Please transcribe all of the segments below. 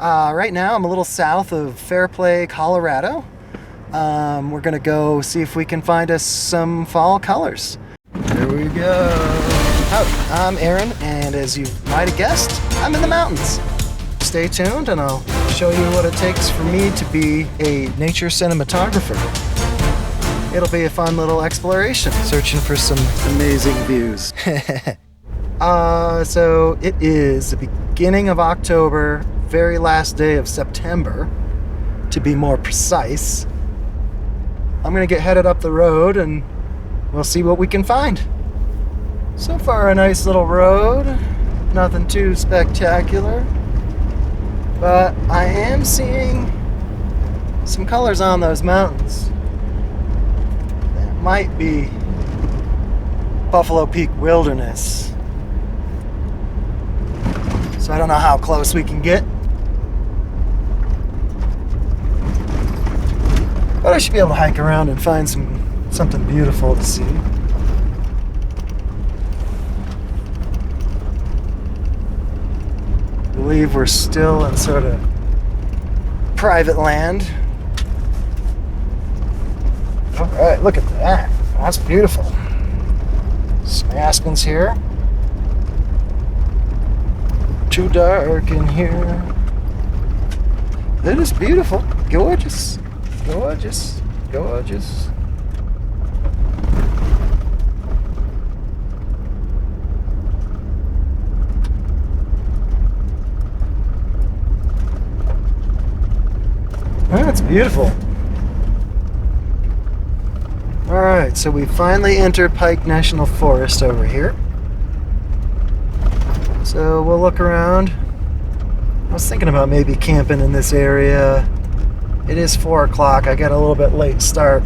Right now I'm a little south of Fairplay, Colorado. We're gonna go see if we can find us some fall colors. Here we go. Howdy, I'm Aaron, and as you might have guessed, I'm in the mountains. Stay tuned and I'll show you what it takes for me to be a nature cinematographer. It'll be a fun little exploration, searching for some amazing views. So it is the beginning of October, very last day of September, to be more precise. I'm gonna get headed up the road and we'll see what we can find. So far a nice little road, nothing too spectacular, but I am seeing some colors on those mountains. That might be Buffalo Peak Wilderness. So I don't know how close we can get, but I should be able to hike around and find something beautiful to see. I believe we're still in sort of private land. All right, look at that. That's beautiful. Some aspens here. Too dark in here. It is beautiful. Gorgeous. Gorgeous. Gorgeous. That's beautiful. Alright, so we finally entered Pike National Forest over here. So we'll look around. I was thinking about maybe camping in this area. It is 4 o'clock. I got a little bit late start.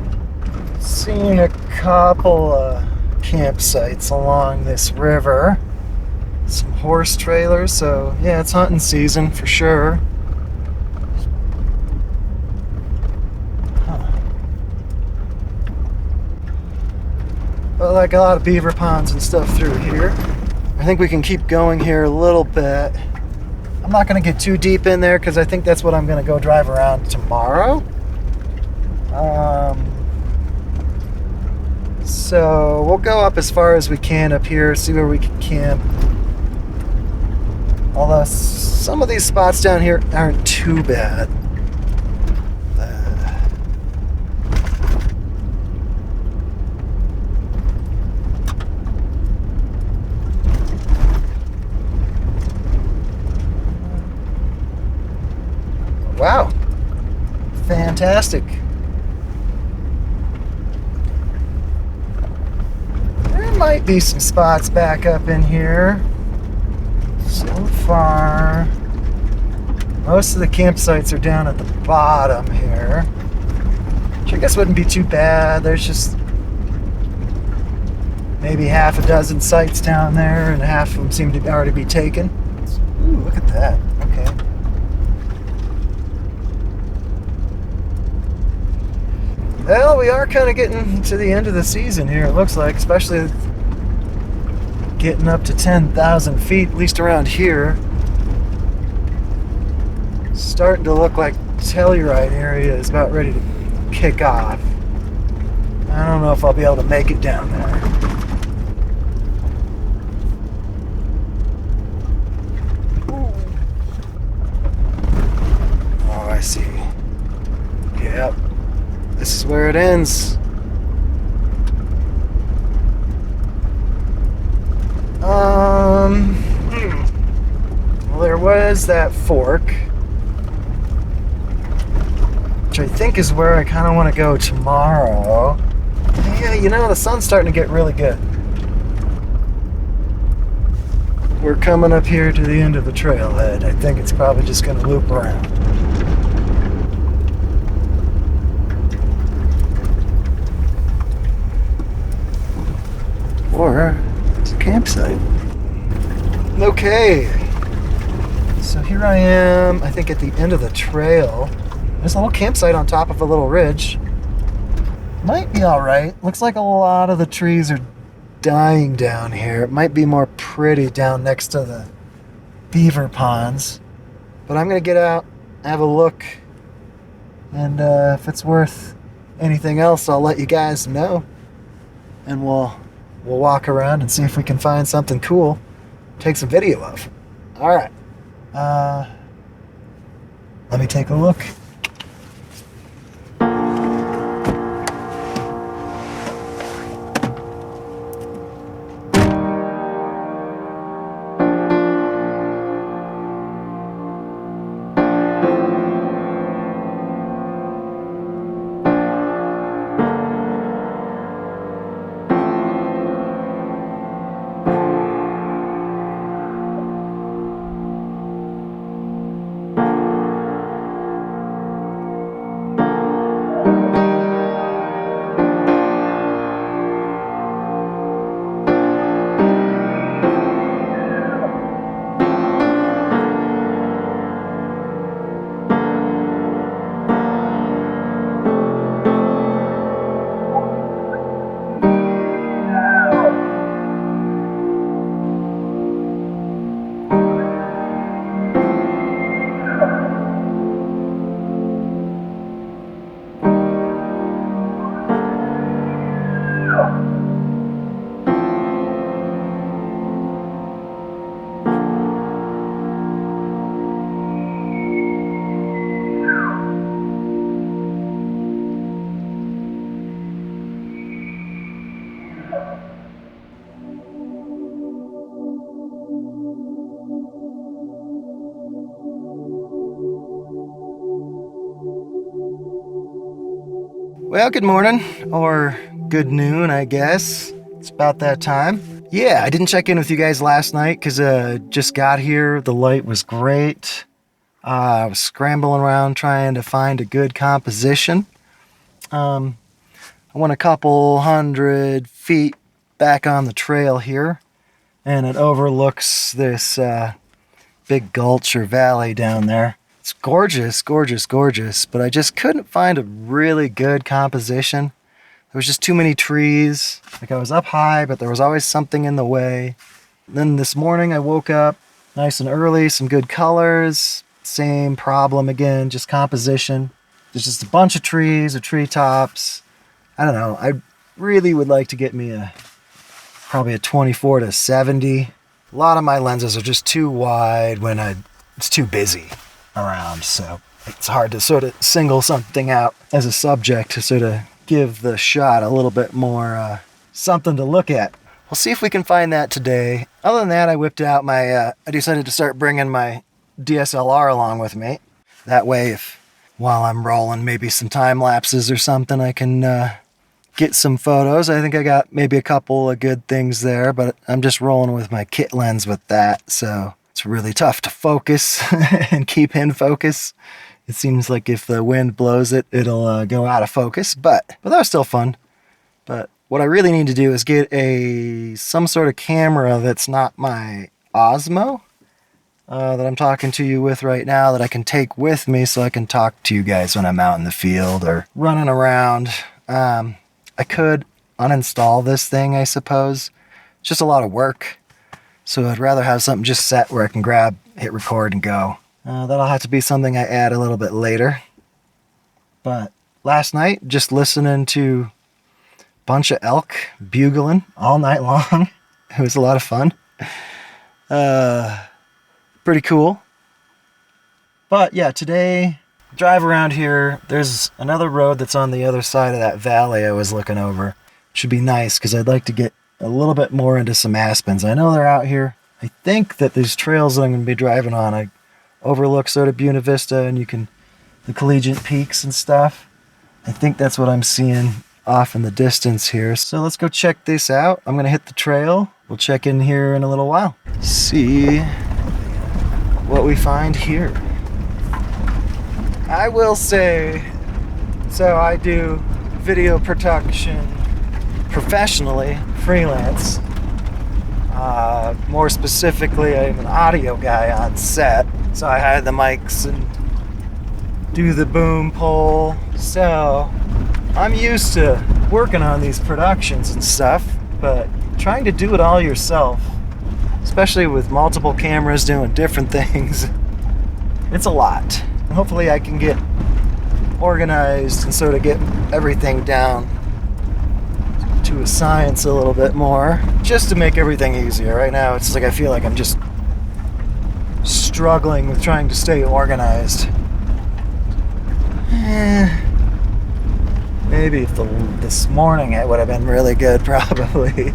Seeing a couple campsites along this river. Some horse trailers, so yeah, it's hunting season for sure. But like a lot of beaver ponds and stuff through here. I think we can keep going here a little bit. I'm not going to get too deep in there because I think that's what I'm going to go drive around tomorrow. So we'll go up as far as we can up here, see where we can camp. Although some of these spots down here aren't too bad. Wow, fantastic. There might be some spots back up in here. So far, most of the campsites are down at the bottom here, which I guess wouldn't be too bad. There's just maybe half a dozen sites down there, and half of them seem to already be taken. Ooh, look at that. Okay. Well, we are kind of getting to the end of the season here, it looks like, especially getting up to 10,000 feet, at least around here. Starting to look like Telluride area is about ready to kick off. I don't know if I'll be able to make it down there. Oh, I see. Yep. This is where it ends. Well, there was that fork, which I think is where I kind of want to go tomorrow. Yeah, you know, the sun's starting to get really good. We're coming up here to the end of the trailhead. I think it's probably just going to loop around. Or it's a campsite. Okay, so here I am, I think at the end of the trail. There's a little campsite on top of a little ridge. Might be alright. Looks like a lot of the trees are dying down here. It might be more pretty down next to the beaver ponds. But I'm gonna get out, have a look, and if it's worth anything else, I'll let you guys know, and we'll walk around and see if we can find something cool, take some video of. All right, let me take a look. Well, good morning, or good noon, I guess. It's about that time. Yeah, I didn't check in with you guys last night because just got here. The light was great. I was scrambling around trying to find a good composition. I went a couple 100 feet back on the trail here, and it overlooks this big gulch or valley down there. It's gorgeous, gorgeous, gorgeous, but I just couldn't find a really good composition. There was just too many trees. Like, I was up high, but there was always something in the way. Then this morning I woke up nice and early, some good colors. Same problem again, just composition. There's just a bunch of trees or treetops. I don't know. I really would like to get me probably a 24 to 70. A lot of my lenses are just too wide when it's too busy around, so it's hard to sort of single something out as a subject to sort of give the shot a little bit more something to look at. We'll see if we can find that today. Other than that, I whipped out my I decided to start bringing my DSLR along with me. That way, if while I'm rolling maybe some time lapses or something, I can get some photos. I think I got maybe a couple of good things there, but I'm just rolling with my kit lens with that, so it's really tough to focus and keep in focus. It seems like if the wind blows it, it'll go out of focus, but that was still fun. But what I really need to do is get some sort of camera that's not my Osmo that I'm talking to you with right now, that I can take with me so I can talk to you guys when I'm out in the field or running around. I could uninstall this thing, I suppose. It's just a lot of work. So I'd rather have something just set where I can grab, hit record, and go. That'll have to be something I add a little bit later. But last night, just listening to a bunch of elk bugling all night long. It was a lot of fun. Pretty cool. But yeah, today, drive around here. There's another road that's on the other side of that valley I was looking over. It should be nice because I'd like to get a little bit more into some aspens. I know they're out here. I think that these trails that I'm going to be driving on, I overlook sort of Buena Vista and the collegiate peaks and stuff. I think that's what I'm seeing off in the distance here. So let's go check this out. I'm going to hit the trail. We'll check in here in a little while. See what we find here. I will say, so I do video production professionally, freelance. More specifically, I'm an audio guy on set, so I hide the mics and do the boom pole. So I'm used to working on these productions and stuff, but trying to do it all yourself, especially with multiple cameras doing different things, it's a lot. And hopefully I can get organized and sort of get everything down to a science a little bit more, just to make everything easier. Right now it's like I feel like I'm just struggling with trying to stay organized. Maybe if this morning it would have been really good, probably.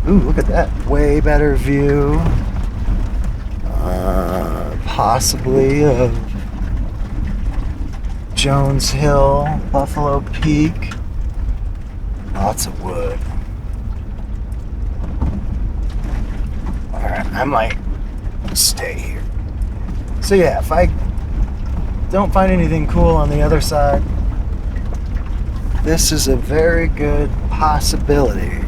Ooh, look at that. Way better view. Possibly of Jones Hill, Buffalo Peak. Lots of wood. Alright, I might stay here. So yeah, if I don't find anything cool on the other side, this is a very good possibility.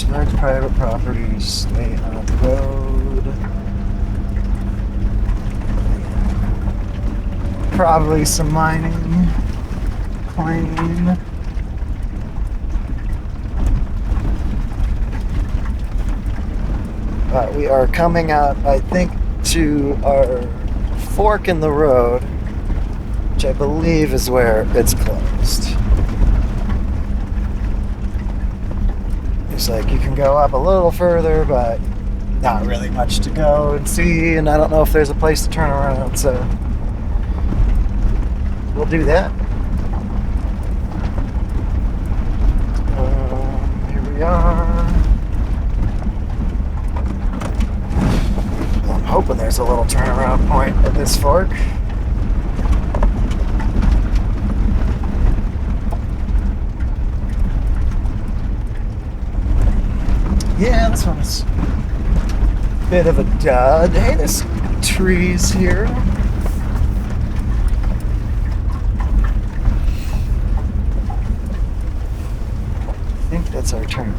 Large private properties, stay on the road. Probably some mining, plain. But we are coming out, I think, to our fork in the road, which I believe is where it's closed. It's like you can go up a little further, but not really much to go and see, and I don't know if there's a place to turn around, so we'll do that. Here we are. Well, I'm hoping there's a little turnaround point at this fork. Yeah, this one's a bit of a dud. Hey, there's trees here. I think that's our turn.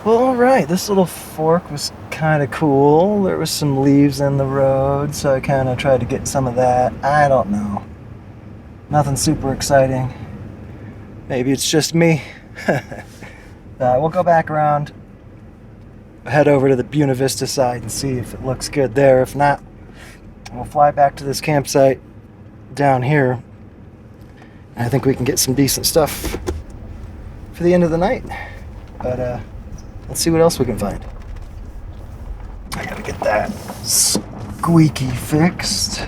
Alright, this little fork was kind of cool. There was some leaves in the road, so I kind of tried to get some of that. I don't know. Nothing super exciting. Maybe it's just me. We'll go back around, head over to the Buena Vista side and see if it looks good there. If not, we'll fly back to this campsite down here. And I think we can get some decent stuff for the end of the night. But let's see what else we can find. I gotta get that squeaky fixed.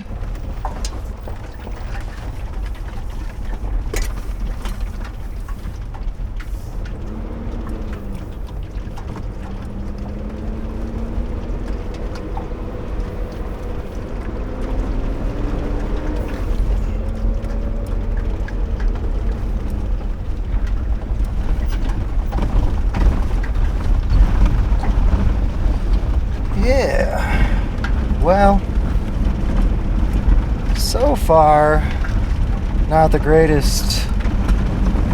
Well, so far, not the greatest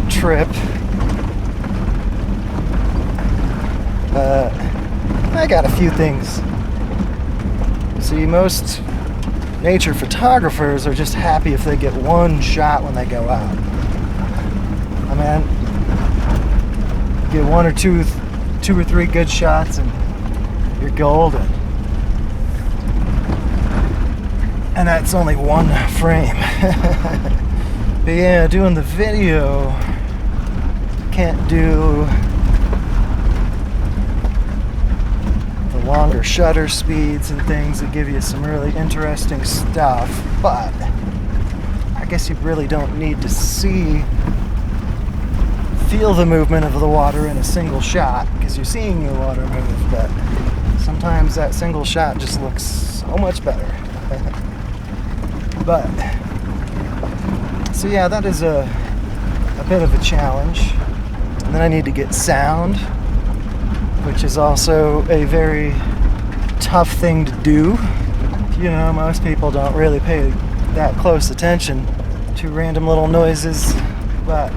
trip, but I got a few things. See, most nature photographers are just happy if they get one shot when they go out. I mean, get one or two or three good shots and you're golden. And that's only one frame. But yeah, doing the video, can't do the longer shutter speeds and things that give you some really interesting stuff. But I guess you really don't need to feel the movement of the water in a single shot, because you're seeing the water move. But sometimes that single shot just looks so much better. But, so yeah, that is a bit of a challenge. And then I need to get sound, which is also a very tough thing to do. You know, most people don't really pay that close attention to random little noises, but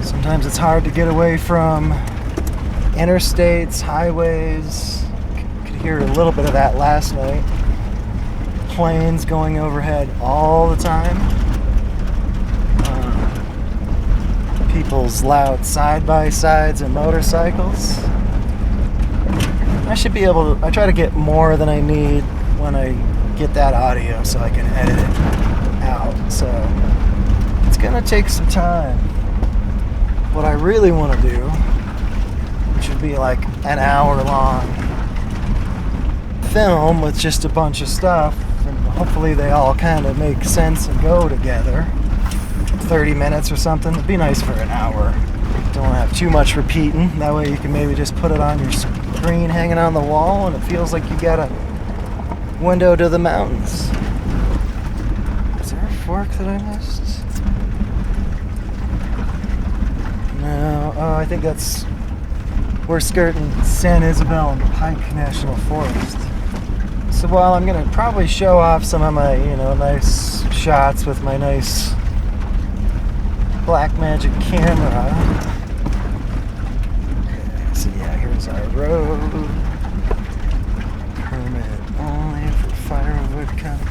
sometimes it's hard to get away from interstates, highways. Could hear a little bit of that last night. Planes going overhead all the time. People's loud side-by-sides and motorcycles. I should be able to, I try to get more than I need when I get that audio so I can edit it out. So it's gonna take some time. What I really want to do, which would be like an hour-long film with just a bunch of stuff, and hopefully they all kind of make sense and go together. 30 minutes or something. It'd be nice for an hour. Don't want to have too much repeating. That way you can maybe just put it on your screen hanging on the wall and it feels like you got a window to the mountains. Is there a fork that I missed? No. Oh, I think that's... We're skirting San Isabel and Pike National Forest. So while I'm going to probably show off some of my, you know, nice shots with my nice BlackMagic camera. Okay, so yeah, here's our road. Permit only for firewood cutting.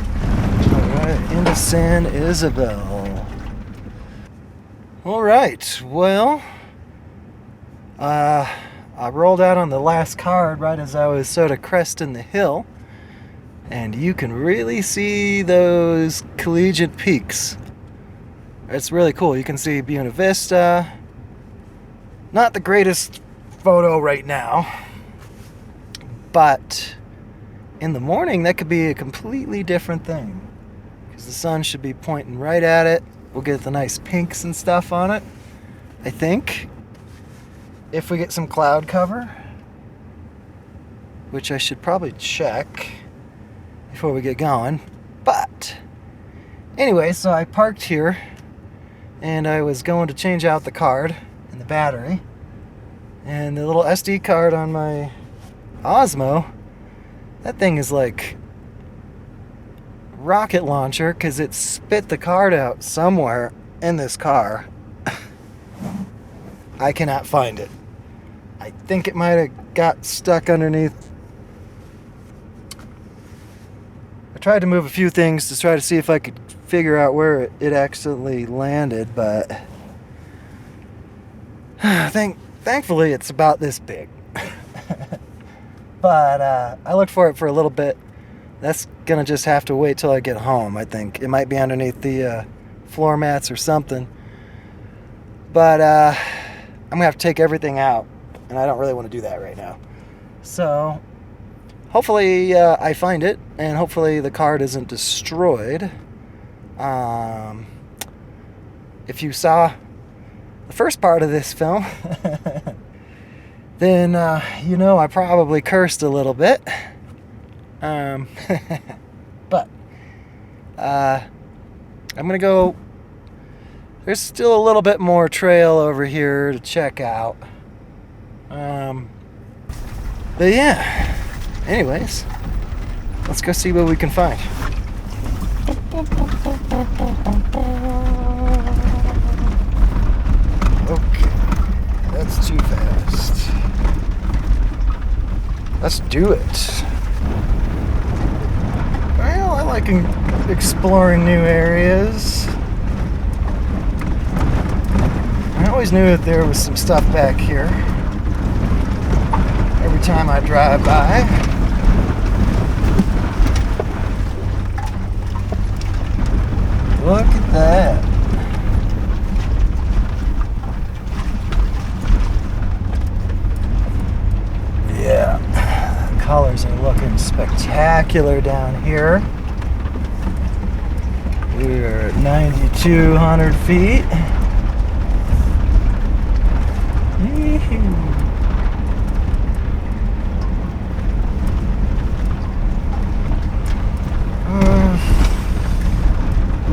Alright, into San Isabel. Alright, well, I rolled out on the last card right as I was sort of cresting the hill, and you can really see those collegiate peaks. It's really cool. You can see Buena Vista. Not the greatest photo right now, but in the morning that could be a completely different thing because the sun should be pointing right at it. We'll get the nice pinks and stuff on it, I think, if we get some cloud cover, which I should probably check before we get going. But anyway, so I parked here and I was going to change out the card and the battery, and the little SD card on my Osmo, that thing is like rocket launcher because it spit the card out somewhere in this car. I cannot find it. I think it might have got stuck underneath. I tried to move a few things to try to see if I could figure out where it accidentally landed, but thankfully it's about this big. But I looked for it for a little bit. That's gonna just have to wait till I get home. I think it might be underneath the floor mats or something, but I'm gonna have to take everything out, and I don't really want to do that right now. So hopefully I find it, and hopefully the card isn't destroyed. If you saw the first part of this film, then you know I probably cursed a little bit. But I'm gonna go. There's still a little bit more trail over here to check out. But yeah. Anyways, let's go see what we can find. Okay, that's too fast. Let's do it. Well, I like exploring new areas. I always knew that there was some stuff back here every time I drive by. Look at that. Yeah, the colors are looking spectacular down here. We're at 9,200 feet.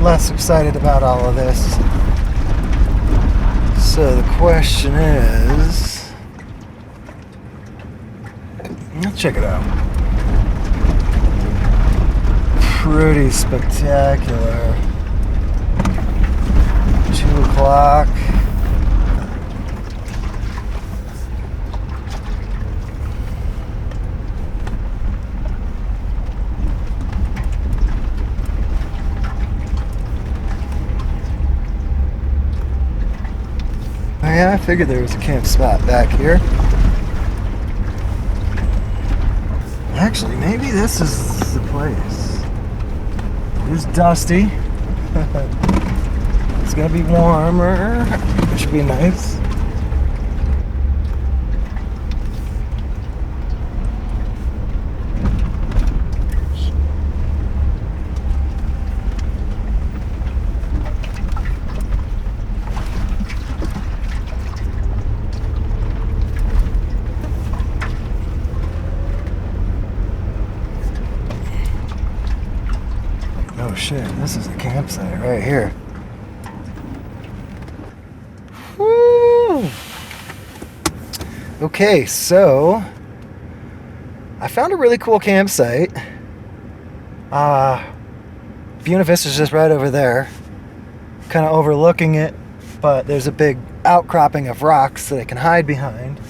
less excited about all of this. So the question is, let's check it out. Pretty spectacular. 2 o'clock. Oh yeah, I figured there was a camp spot back here. Actually, maybe this is the place. It is dusty. It's gonna be warmer. It should be nice. Oh shit, this is the campsite right here. Woo! Okay, so I found a really cool campsite. Buena Vista's just right over there, kind of overlooking it, but there's a big outcropping of rocks that I can hide behind.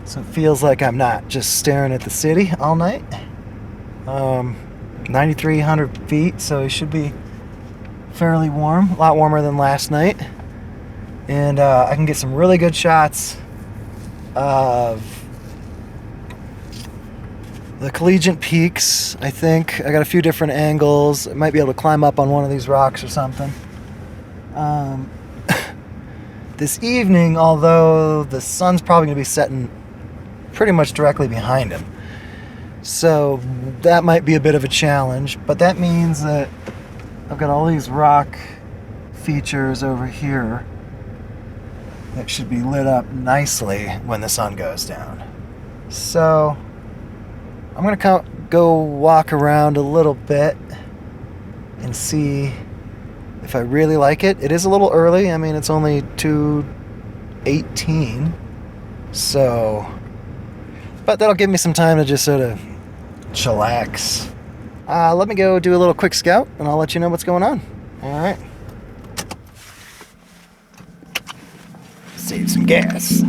So it feels like I'm not just staring at the city all night. 9,300 feet, so it should be fairly warm, a lot warmer than last night. And I can get some really good shots of the collegiate peaks, I think. I got a few different angles. I might be able to climb up on one of these rocks or something. This evening, although the sun's probably going to be setting pretty much directly behind him, so that might be a bit of a challenge, but that means that I've got all these rock features over here that should be lit up nicely when the sun goes down. So I'm gonna go walk around a little bit and see if I really like it. It is a little early. I mean, it's only 2:18, so, but that'll give me some time to just sort of chillax. Let me go do a little quick scout and I'll let you know what's going on. Alright. Save some gas.